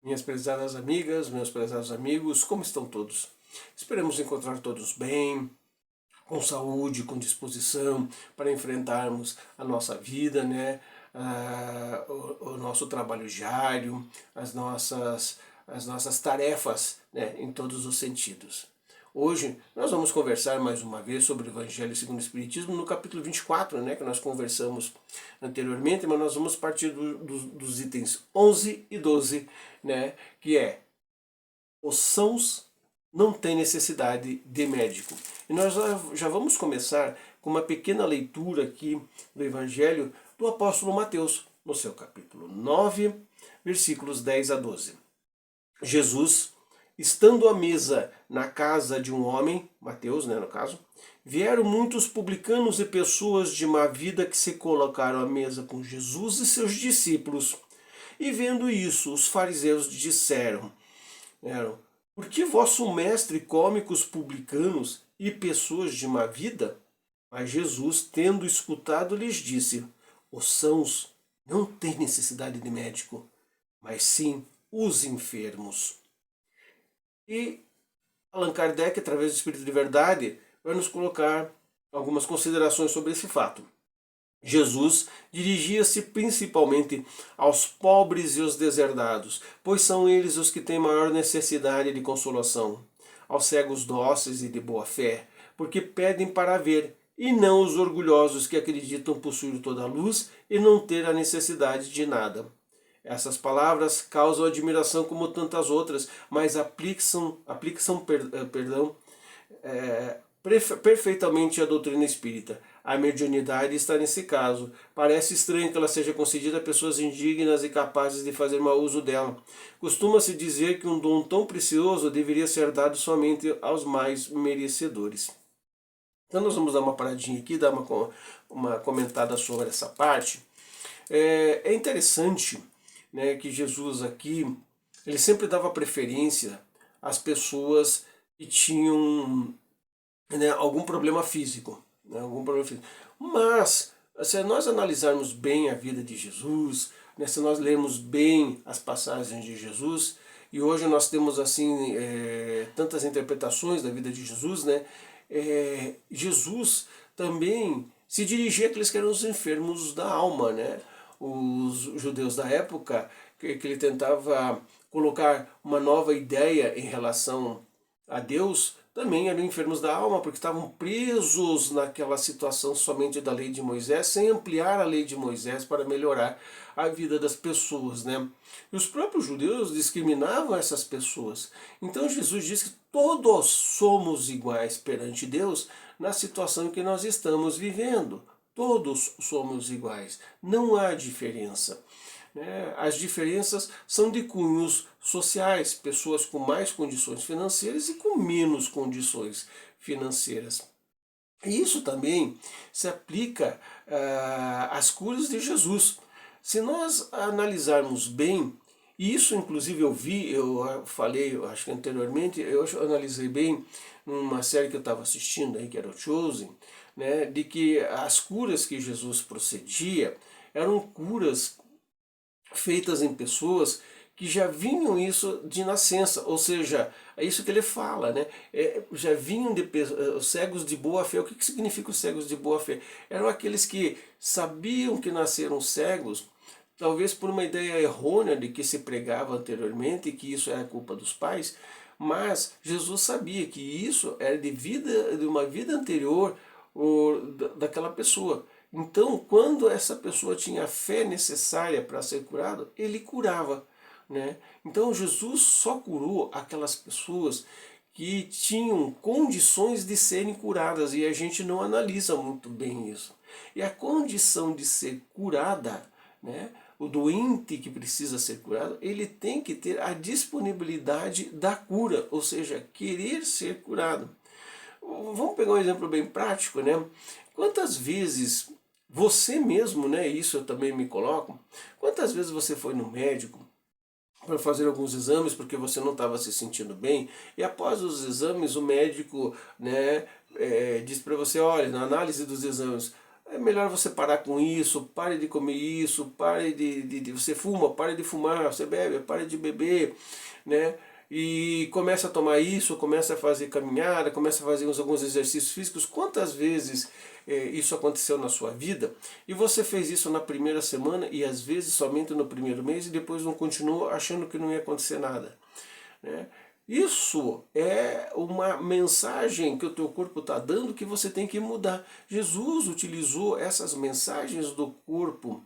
Minhas prezadas amigas, meus prezados amigos, como estão todos? Esperamos encontrar todos bem, com saúde, com disposição para enfrentarmos a nossa vida, né? O nosso trabalho diário, as nossas tarefas, né? Em todos os sentidos. Hoje nós vamos conversar mais uma vez sobre o Evangelho segundo o Espiritismo no capítulo 24, né, que nós conversamos anteriormente, mas nós vamos partir dos itens 11 e 12, né, que é: os sãos não têm necessidade de médico. E nós já vamos começar com uma pequena leitura aqui do Evangelho do apóstolo Mateus, no seu capítulo 9, versículos 10 a 12. Jesus, estando à mesa na casa de um homem, Mateus, né, no caso, vieram muitos publicanos e pessoas de má vida que se colocaram à mesa com Jesus e seus discípulos. E vendo isso, os fariseus disseram, por que vosso mestre come com os publicanos e pessoas de má vida? Mas Jesus, tendo escutado, lhes disse, os sãos não têm necessidade de médico, mas sim os enfermos. E Allan Kardec, através do Espírito de Verdade, vai nos colocar algumas considerações sobre esse fato. Jesus dirigia-se principalmente aos pobres e os deserdados, pois são eles os que têm maior necessidade de consolação, aos cegos dóceis e de boa fé, porque pedem para ver, e não os orgulhosos que acreditam possuir toda a luz e não ter a necessidade de nada. Essas palavras causam admiração como tantas outras, mas aplicam perfeitamente a doutrina espírita. A mediunidade está nesse caso. Parece estranho que ela seja concedida a pessoas indignas e capazes de fazer mau uso dela. Costuma-se dizer que um dom tão precioso deveria ser dado somente aos mais merecedores. Então nós vamos dar uma paradinha aqui, dar uma comentada sobre essa parte. É interessante, né, que Jesus aqui, ele sempre dava preferência às pessoas que tinham, né, algum problema físico. Né, algum problema físico. Mas, se nós analisarmos bem a vida de Jesus, né, se nós lermos bem as passagens de Jesus, e hoje nós temos assim tantas interpretações da vida de Jesus, né, Jesus também se dirigia àqueles que eram os enfermos da alma, né? Os judeus da época, que ele tentava colocar uma nova ideia em relação a Deus, também eram enfermos da alma, porque estavam presos naquela situação somente da lei de Moisés, sem ampliar a lei de Moisés para melhorar a vida das pessoas, né? E os próprios judeus discriminavam essas pessoas. Então Jesus diz que todos somos iguais perante Deus na situação que nós estamos vivendo. Todos somos iguais, não há diferença. As diferenças são de cunhos sociais, pessoas com mais condições financeiras e com menos condições financeiras. E isso também se aplica às curas de Jesus. Se nós analisarmos bem, e isso inclusive eu falei, eu acho que anteriormente, eu analisei bem numa série que eu estava assistindo aí, que era o Chosen, né, de que as curas que Jesus procedia eram curas feitas em pessoas que já vinham isso de nascença, ou seja, é isso que ele fala, né? Já vinham de cegos de boa fé. O que significa os cegos de boa fé? Eram aqueles que sabiam que nasceram cegos, talvez por uma ideia errônea de que se pregava anteriormente, que isso era culpa dos pais, mas Jesus sabia que isso era de uma vida anterior daquela pessoa. Então, quando essa pessoa tinha a fé necessária para ser curado, ele curava. Né? Então, Jesus só curou aquelas pessoas que tinham condições de serem curadas, e a gente não analisa muito bem isso. E a condição de ser curada, né, o doente que precisa ser curado, ele tem que ter a disponibilidade da cura, ou seja, querer ser curado. Vamos pegar um exemplo bem prático, né? Quantas vezes você mesmo, né, isso eu também me coloco, quantas vezes você foi no médico para fazer alguns exames porque você não estava se sentindo bem, e após os exames o médico, né, diz para você, olha, na análise dos exames, é melhor você parar com isso, pare de comer isso, pare você fuma, pare de fumar, você bebe, pare de beber, né? E começa a tomar isso, começa a fazer caminhada, começa a fazer alguns exercícios físicos. Quantas vezes isso aconteceu na sua vida e você fez isso na primeira semana e às vezes somente no primeiro mês e depois não continuou achando que não ia acontecer nada, né? Isso é uma mensagem que o teu corpo está dando que você tem que mudar. Jesus utilizou essas mensagens do corpo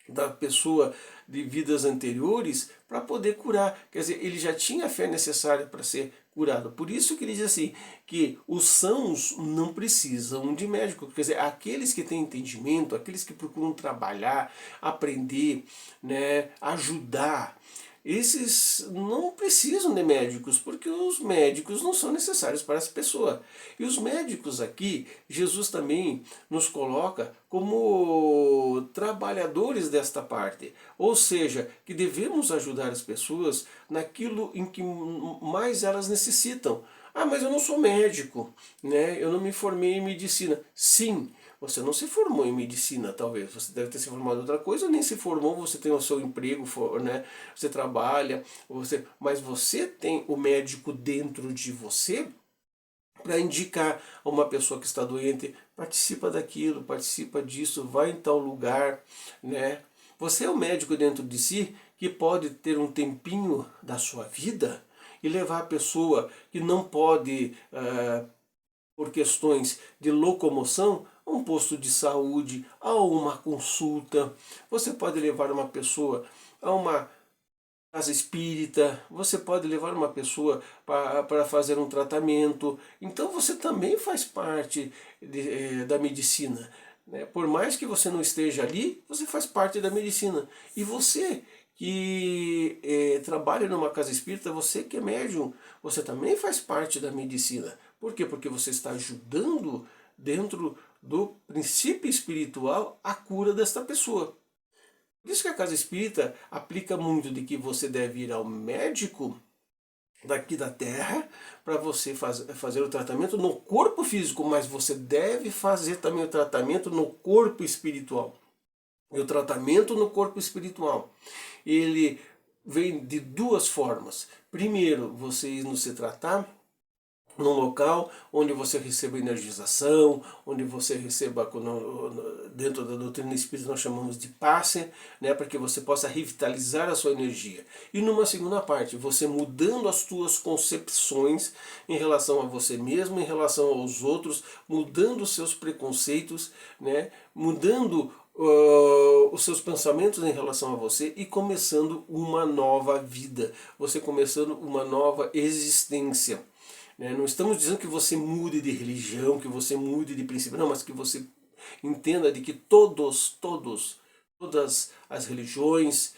da pessoa de vidas anteriores para poder curar. Quer dizer, ele já tinha a fé necessária para ser curado. Por isso que ele diz assim, que os sãos não precisam de médico. Quer dizer, aqueles que têm entendimento, aqueles que procuram trabalhar, aprender, né, ajudar, esses não precisam de médicos, porque os médicos não são necessários para essa pessoa. E os médicos aqui, Jesus também nos coloca como trabalhadores desta parte. Ou seja, que devemos ajudar as pessoas naquilo em que mais elas necessitam. Ah, mas eu não sou médico, né? Eu não me formei em medicina. Sim, você não se formou em medicina, talvez. Você deve ter se formado em outra coisa, nem se formou, você tem o seu emprego, né? Você trabalha, mas você tem o médico dentro de você para indicar a uma pessoa que está doente, participa daquilo, participa disso, vai em tal lugar, né? Você é o médico dentro de si que pode ter um tempinho da sua vida e levar a pessoa que não pode, por questões de locomoção, a um posto de saúde, a uma consulta. Você pode levar uma pessoa a uma casa espírita, você pode levar uma pessoa para fazer um tratamento. Então você também faz parte da medicina, né? Por mais que você não esteja ali, você faz parte da medicina. E você que trabalha numa casa espírita, você que é médium, você também faz parte da medicina. Por quê? Porque você está ajudando dentro do princípio espiritual a cura desta pessoa. Por isso que a casa espírita aplica muito de que você deve ir ao médico daqui da Terra para você fazer o tratamento no corpo físico, mas você deve fazer também o tratamento no corpo espiritual. E o tratamento no corpo espiritual, ele vem de duas formas. Primeiro, você ir se tratar num local onde você receba energização, onde você receba, dentro da doutrina espírita nós chamamos de passe, né, para que você possa revitalizar a sua energia. E numa segunda parte, você mudando as suas concepções em relação a você mesmo, em relação aos outros, mudando os seus preconceitos, né, mudando os seus pensamentos em relação a você e começando uma nova vida, você começando uma nova existência. Não estamos dizendo que você mude de religião, que você mude de princípio, não, mas que você entenda de que todas as religiões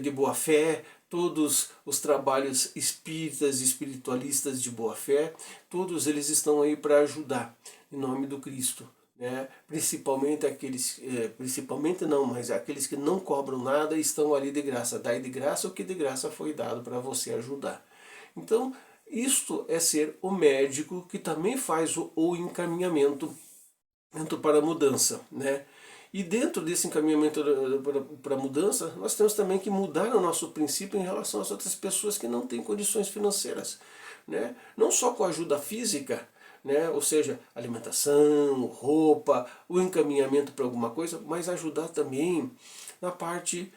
de boa fé, todos os trabalhos espíritas e espiritualistas de boa fé, todos eles estão aí para ajudar, em nome do Cristo. Né? Principalmente aqueles, principalmente não, mas aqueles que não cobram nada estão ali de graça. Dai de graça o que de graça foi dado para você ajudar. Então, isto é ser o médico que também faz o encaminhamento para a mudança, né? E dentro desse encaminhamento para a mudança, nós temos também que mudar o nosso princípio em relação às outras pessoas que não têm condições financeiras, né? Não só com a ajuda física, né? Ou seja, alimentação, roupa, o encaminhamento para alguma coisa, mas ajudar também na parte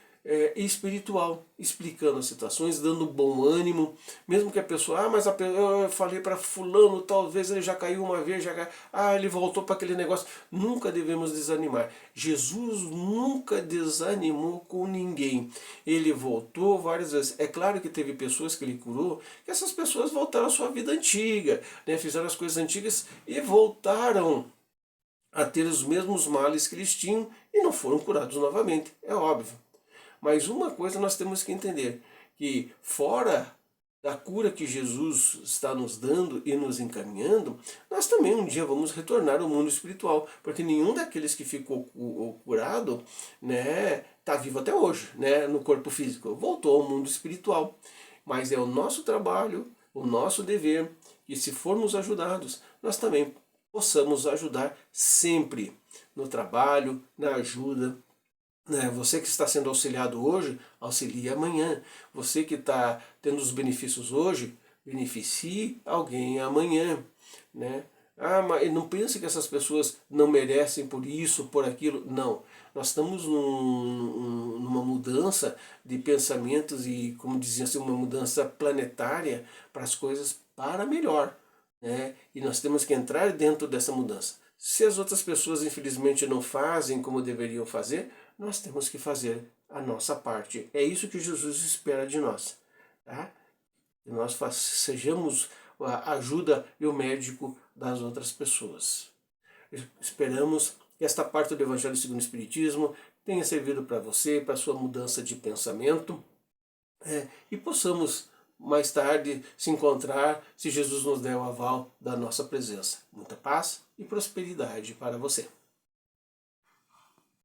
espiritual, explicando as situações, dando bom ânimo, mesmo que a pessoa, mas eu falei para fulano, talvez ele já caiu uma vez, ele voltou para aquele negócio. Nunca devemos desanimar. Jesus nunca desanimou com ninguém. Ele voltou várias vezes. É claro que teve pessoas que ele curou, que essas pessoas voltaram à sua vida antiga, né? Fizeram as coisas antigas e voltaram a ter os mesmos males que eles tinham e não foram curados novamente, é óbvio. Mas uma coisa nós temos que entender, que fora da cura que Jesus está nos dando e nos encaminhando, nós também um dia vamos retornar ao mundo espiritual, porque nenhum daqueles que ficou curado, né, está vivo até hoje, né, no corpo físico, voltou ao mundo espiritual. Mas é o nosso trabalho, o nosso dever, e se formos ajudados, nós também possamos ajudar sempre no trabalho, na ajuda. Né? Você que está sendo auxiliado hoje, auxilie amanhã. Você que está tendo os benefícios hoje, beneficie alguém amanhã. Né? Ah, mas não pense que essas pessoas não merecem por isso, por aquilo. Não. Nós estamos numa mudança de pensamentos e, como dizia assim, uma mudança planetária para as coisas para melhor. Né? E nós temos que entrar dentro dessa mudança. Se as outras pessoas, infelizmente, não fazem como deveriam fazer, nós temos que fazer a nossa parte. É isso que Jesus espera de nós. Tá? Que nós sejamos a ajuda e o médico das outras pessoas. Esperamos que esta parte do Evangelho segundo o Espiritismo tenha servido para você, para a sua mudança de pensamento, e possamos mais tarde se encontrar, se Jesus nos der o aval da nossa presença. Muita paz e prosperidade para você.